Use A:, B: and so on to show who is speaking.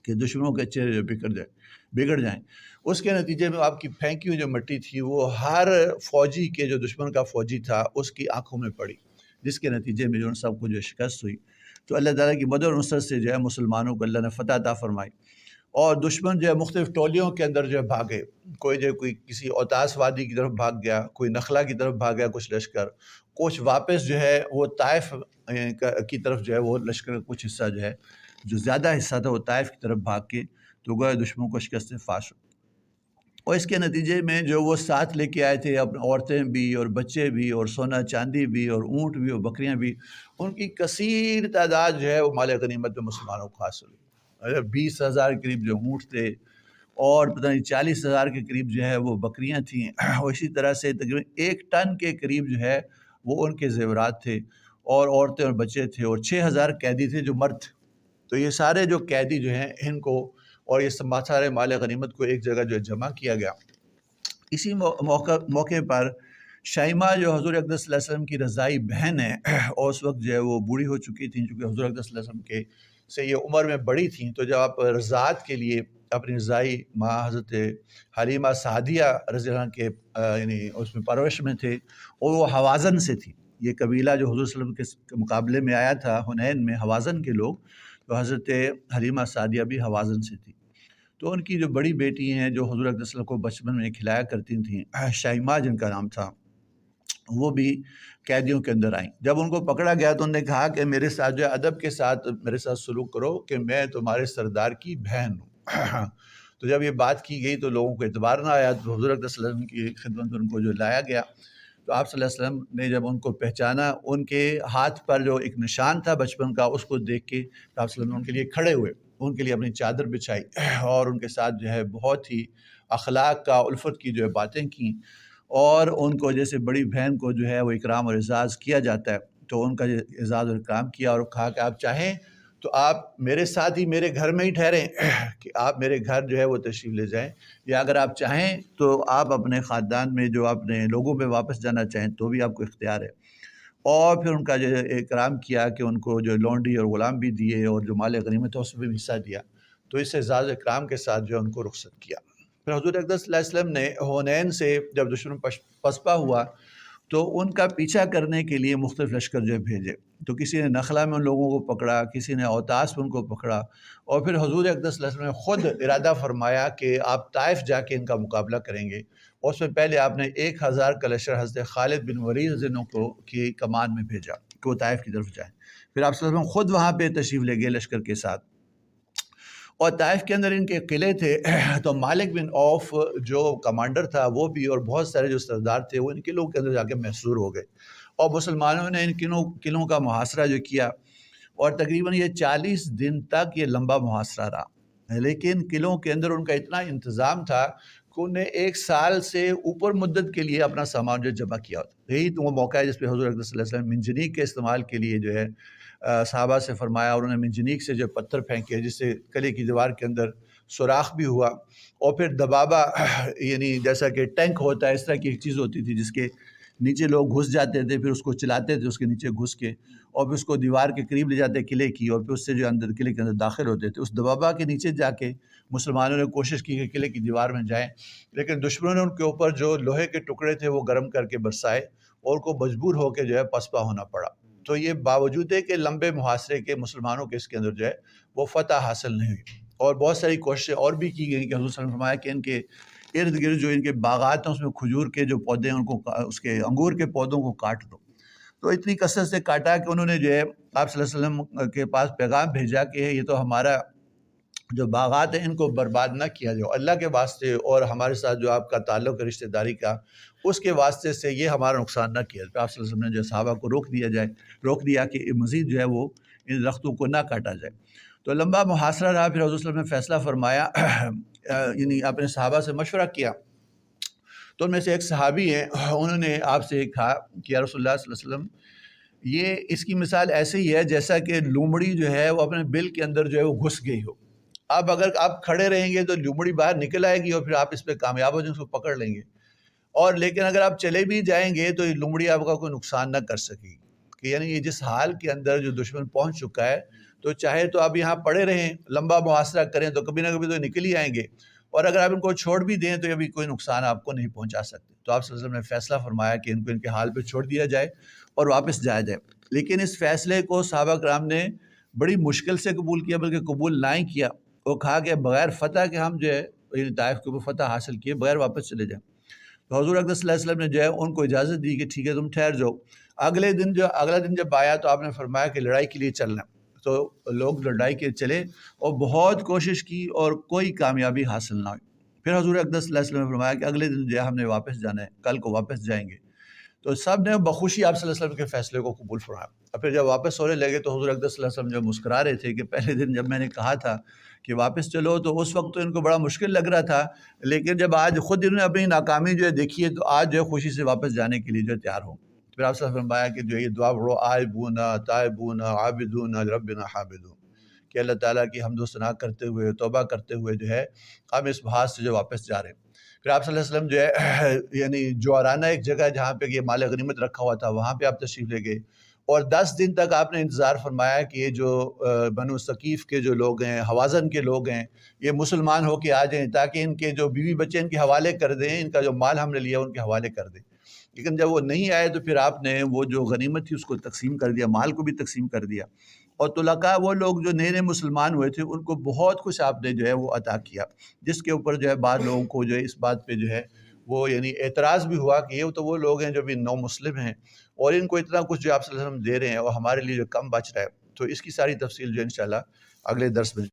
A: کہ دشمنوں کے چہرے جو بگڑ جائیں۔ اس کے نتیجے میں آپ کی پھینکی ہوئی جو مٹی تھی وہ ہر فوجی کے جو دشمن کا فوجی تھا اس کی آنکھوں میں پڑی، جس کے نتیجے میں جو ان سب کو جو شکست ہوئی۔ تو اللہ تعالیٰ کی مدد اور نصرت سے جو ہے مسلمانوں کو اللہ نے فتح عطا فرمائی، اور دشمن جو ہے مختلف ٹولیوں کے اندر جو ہے بھاگے، کوئی کسی اوتاس وادی کی طرف بھاگ گیا، کوئی نخلا کی طرف بھاگ گیا کچھ لشکر، کچھ واپس جو ہے وہ طائف کی طرف جو ہے وہ لشکر کا کچھ حصہ جو ہے، جو زیادہ حصہ تھا وہ طائف کی طرف بھاگ کے تو گویا دشمنوں کو شکست فاش ہو۔ اور اس کے نتیجے میں جو وہ ساتھ لے کے آئے تھے اپنے عورتیں بھی اور بچے بھی اور سونا چاندی بھی اور اونٹ بھی اور بکریاں بھی، ان کی کثیر تعداد جو ہے وہ مال غنیمت میں مسلمانوں کو حاصل ہوئی۔ 20,000 کے قریب جو اونٹ تھے اور پتہ نہیں 40,000 کے قریب جو ہے وہ بکریاں تھیں، اور اسی طرح سے تقریباً 1 ٹن کے قریب جو ہے وہ ان کے زیورات تھے، اور عورتیں اور بچے تھے، اور 6,000 قیدی تھے جو مرد تھے۔ تو یہ سارے جو قیدی جو ہیں ان کو اور یہ سارے مال غنیمت کو ایک جگہ جو ہے جمع کیا گیا۔ اسی موقع پر شائمہ جو حضور اقدس صلی اللہ علیہ وسلم کی رضائی بہن ہے، اور اس وقت جو ہے وہ بوڑھی ہو چکی تھیں، چونکہ حضور اقدس صلی اللہ علیہ وسلم کے سے یہ عمر میں بڑی تھیں، تو جب آپ رضاعت کے لیے اپنی رضائی ماں حضرت حلیمہ سعدیہ رضی اللہ عنہ کے یعنی اس میں پرورش میں تھے، اور وہ حوازن سے تھی۔ یہ قبیلہ جو حضور صلی اللہ علیہ وسلم کے مقابلے میں آیا تھا حنین میں، حوازن کے لوگ، تو حضرت حلیمہ سعدیہ بھی حوازن سے تھی۔ تو ان کی جو بڑی بیٹی ہیں جو حضور اقدس صلی اللہ علیہ وسلم کو بچپن میں کھلایا کرتی تھیں، شائمہ جن کا نام تھا، وہ بھی قیدیوں کے اندر آئیں۔ جب ان کو پکڑا گیا تو انہوں نے کہا کہ میرے ساتھ جو ہے ادب کے ساتھ میرے ساتھ سلوک کرو کہ میں تمہارے سردار کی بہن ہوں۔ تو جب یہ بات کی گئی تو لوگوں کو اعتبار نہ آیا، تو حضور اقدس صلی اللہ علیہ وسلم کی خدمت میں ان کو جو لایا گیا، تو آپ صلی اللہ علیہ وسلم نے جب ان کو پہچانا، ان کے ہاتھ پر جو ایک نشان تھا بچپن کا، اس کو دیکھ کے آپ صلی اللہ علیہ وسلم ان کے لیے کھڑے ہوئے، ان کے لیے اپنی چادر بچھائی، اور ان کے ساتھ جو ہے بہت ہی اخلاق کا الفت کی جو ہے باتیں کیں، اور ان کو جیسے بڑی بہن کو جو ہے وہ اکرام اور اعزاز کیا جاتا ہے، تو ان کا اعزاز اور اکرام کیا، اور کہا کہ آپ چاہیں تو آپ میرے ساتھ ہی میرے گھر میں ہی ٹھہریں، کہ آپ میرے گھر جو ہے وہ تشریف لے جائیں، یا اگر آپ چاہیں تو آپ اپنے خاندان میں جو اپنے لوگوں پہ واپس جانا چاہیں تو بھی آپ کو اختیار ہے۔ اور پھر ان کا جو اکرام کیا کہ ان کو جو لونڈی اور غلام بھی دیے، اور جو مال غنیمت ہے اس میں بھی حصہ دیا، تو اس سے اعزاز اکرام کے ساتھ جو ہے ان کو رخصت کیا۔ پھر حضور اقدس صلی اللہ علیہ وسلم نے حنین سے جب دشمن پسپا ہوا تو ان کا پیچھا کرنے کے لیے مختلف لشکر جو ہے بھیجے، تو کسی نے نخلا میں ان لوگوں کو پکڑا، کسی نے اوتاس میں ان کو پکڑا، اور پھر حضور اقدس صلی اللہ علیہ وسلم نے خود ارادہ فرمایا کہ آپ طائف جا کے ان کا مقابلہ کریں گے، اور اس میں پہلے آپ نے 1,000 کا لشکر حضرت خالد بن ولید رضی اللہ عنہ کو کی کمان میں بھیجا کہ وہ طائف کی طرف جائیں۔ پھر آپ صلی اللہ علیہ وسلم خود وہاں پہ تشریف لے گئے لشکر کے ساتھ، اور طائف کے اندر ان کے قلعے تھے، تو مالک بن عوف جو کمانڈر تھا وہ بھی، اور بہت سارے جو سردار تھے وہ ان قلعوں کے اندر جا کے محصور ہو گئے، اور مسلمانوں نے ان قلعوں کا محاصرہ جو کیا، اور تقریباً یہ 40 دن تک یہ لمبا محاصرہ رہا، لیکن قلعوں کے اندر ان کا اتنا انتظام تھا کہ انہیں 1 سال سے اوپر مدت کے لیے اپنا سامان جو جمع کیا ہوتا۔ یہی تو وہ موقع ہے جس پہ حضور اقدس صلی اللہ علیہ وسلم منجنیق کے استعمال کے لیے جو ہے صحابہ سے فرمایا، اور انہوں نے منجنیق سے جو پتھر پھینکے جس سے قلعے کی دیوار کے اندر سوراخ بھی ہوا، اور پھر دبابہ یعنی جیسا کہ ٹینک ہوتا ہے اس طرح کی ایک چیز ہوتی تھی جس کے نیچے لوگ گھس جاتے تھے، پھر اس کو چلاتے تھے اس کے نیچے گھس کے، اور پھر اس کو دیوار کے قریب لے جاتے قلعے کی، اور پھر اس سے جو اندر قلعے کے اندر داخل ہوتے تھے۔ اس دبابہ کے نیچے جا کے مسلمانوں نے کوشش کی کہ قلعے کی دیوار میں جائیں، لیکن دشمنوں نے ان کے اوپر جو لوہے کے ٹکڑے تھے وہ گرم کر کے برسائے، اور کو مجبور ہو کے جو ہے پسپا ہونا پڑا۔ تو یہ باوجود ہے کہ لمبے محاصرے کے مسلمانوں کے اس کے اندر جو ہے وہ فتح حاصل نہیں ہوئی، اور بہت ساری کوششیں اور بھی کی گئیں کہ حضور صلی اللہ علیہ وسلم نے فرمایا کہ ان کے ارد گرد جو ان کے باغات ہیں اس میں کھجور کے جو پودے ہیں ان کو، اس کے انگور کے پودوں کو کاٹ دو۔ تو اتنی کثرت سے کاٹا کہ انہوں نے جو ہے آپ صلی اللہ علیہ وسلم کے پاس پیغام بھیجا کہ یہ تو ہمارا جو باغات ہیں ان کو برباد نہ کیا جاؤ، اللہ کے واسطے اور ہمارے ساتھ جو آپ کا تعلق ہے رشتہ داری کا اس کے واسطے سے یہ ہمارا نقصان نہ کیا جائے۔ آپ صلی اللہ علیہ وسلم نے جو صحابہ کو روک دیا کہ مزید جو ہے وہ ان درختوں کو نہ کاٹا جائے۔ تو لمبا محاصرہ رہا، پھر حضور صلی اللہ علیہ وسلم نے فیصلہ فرمایا، یعنی اپنے صحابہ سے مشورہ کیا، تو ان میں سے ایک صحابی ہیں، انہوں نے آپ سے کہا کہ یا رسول اللہ صلی اللہ علیہ وسلم، یہ اس کی مثال ایسے ہی ہے جیسا کہ لومڑی جو ہے وہ اپنے بل کے اندر جو ہے وہ گھس گئی ہو۔ اب اگر آپ کھڑے رہیں گے تو لومڑی باہر نکل آئے گی، اور پھر آپ اس پہ کامیاب ہو جائیں، اس کو پکڑ لیں گے، اور لیکن اگر آپ چلے بھی جائیں گے تو یہ لومڑی آپ کا کوئی نقصان نہ کر سکے گی، کہ یعنی یہ جس حال کے اندر جو دشمن پہنچ چکا ہے تو چاہے تو آپ یہاں پڑے رہیں، لمبا محاصرہ کریں تو کبھی نہ کبھی تو نکل ہی آئیں گے، اور اگر آپ ان کو چھوڑ بھی دیں تو ابھی کوئی نقصان آپ کو نہیں پہنچا سکتے۔ تو آپ صلی اللہ علیہ وسلم نے فیصلہ فرمایا کہ ان کو ان کے حال پہ چھوڑ دیا جائے اور واپس جایا جائے۔ لیکن اس فیصلے کو صحابہ کرام نے بڑی مشکل سے قبول کیا، بلکہ قبول نہ ہی کیا۔ وہ کہا کہ بغیر فتح کے ہم جو ہے طائف کے اوپر فتح حاصل کیے بغیر واپس چلے جائیں۔ تو حضور اقدس صلی اللہ علیہ وسلم نے جو ہے ان کو اجازت دی کہ ٹھیک ہے تم ٹھہر جاؤ۔ اگلا دن جب آیا تو آپ نے فرمایا کہ لڑائی کے لیے چلنا، تو لوگ لڑائی کے چلے اور بہت کوشش کی اور کوئی کامیابی حاصل نہ ہوئی۔ پھر حضور اقدس صلی اللہ علیہ وسلم نے فرمایا کہ اگلے دن جو ہے ہم نے واپس جانا ہے، کل کو واپس جائیں گے۔ تو سب نے بخوشی آپ صلی اللہ علیہ وسلم کے فیصلے کو قبول فرمایا۔ اور پھر جب واپس ہونے لگے تو حضور اقدس صلی اللہ علیہ وسلم جو مسکرا رہے تھے کہ پہلے دن جب میں نے کہا تھا کہ واپس چلو تو اس وقت تو ان کو بڑا مشکل لگ رہا تھا، لیکن جب آج خود انہوں نے اپنی ناکامی جو ہے دیکھی ہے تو آج جو ہے خوشی سے واپس جانے کے لیے جو ہے تیار ہوں۔ پھر آپ صلی اللہ علیہ وسلم نے فرمایا کہ جو یہ دعا پڑھو، آئبون تائبون عابدون لربنا حامدون، کہ اللہ تعالیٰ کی حمد و ثنا کرتے ہوئے، توبہ کرتے ہوئے جو ہے ہم اس محاذ سے جو واپس جا رہے ہیں۔ پھر آپ صلی اللہ علیہ وسلم جو ہے یعنی جوارانہ ایک جگہ جہاں پہ یہ مال غنیمت رکھا ہوا تھا وہاں پہ آپ تشریف لے گئے، اور 10 دن تک آپ نے انتظار فرمایا کہ یہ جو بنو ثقیف کے جو لوگ ہیں، حوازن کے لوگ ہیں، یہ مسلمان ہو کے آ جائیں تاکہ ان کے جو بیوی بچے ان کے حوالے کر دیں، ان کا جو مال ہم نے لیا ان کے حوالے کر دیں۔ لیکن جب وہ نہیں آئے تو پھر آپ نے وہ جو غنیمت تھی اس کو تقسیم کر دیا، مال کو بھی تقسیم کر دیا، اور طلقاء وہ لوگ جو نئے نئے مسلمان ہوئے تھے ان کو بہت کچھ آپ نے جو ہے وہ عطا کیا، جس کے اوپر جو ہے بعض لوگوں کو جو ہے اس بات پہ جو ہے وہ یعنی اعتراض بھی ہوا کہ یہ تو وہ لوگ ہیں جو بھی نو مسلم ہیں اور ان کو اتنا کچھ جو آپ صلی اللہ علیہ وسلم دے رہے ہیں اور ہمارے لیے جو کم بچ رہا ہے۔ تو اس کی ساری تفصیل جو ہے انشاءاللہ اگلے درس میں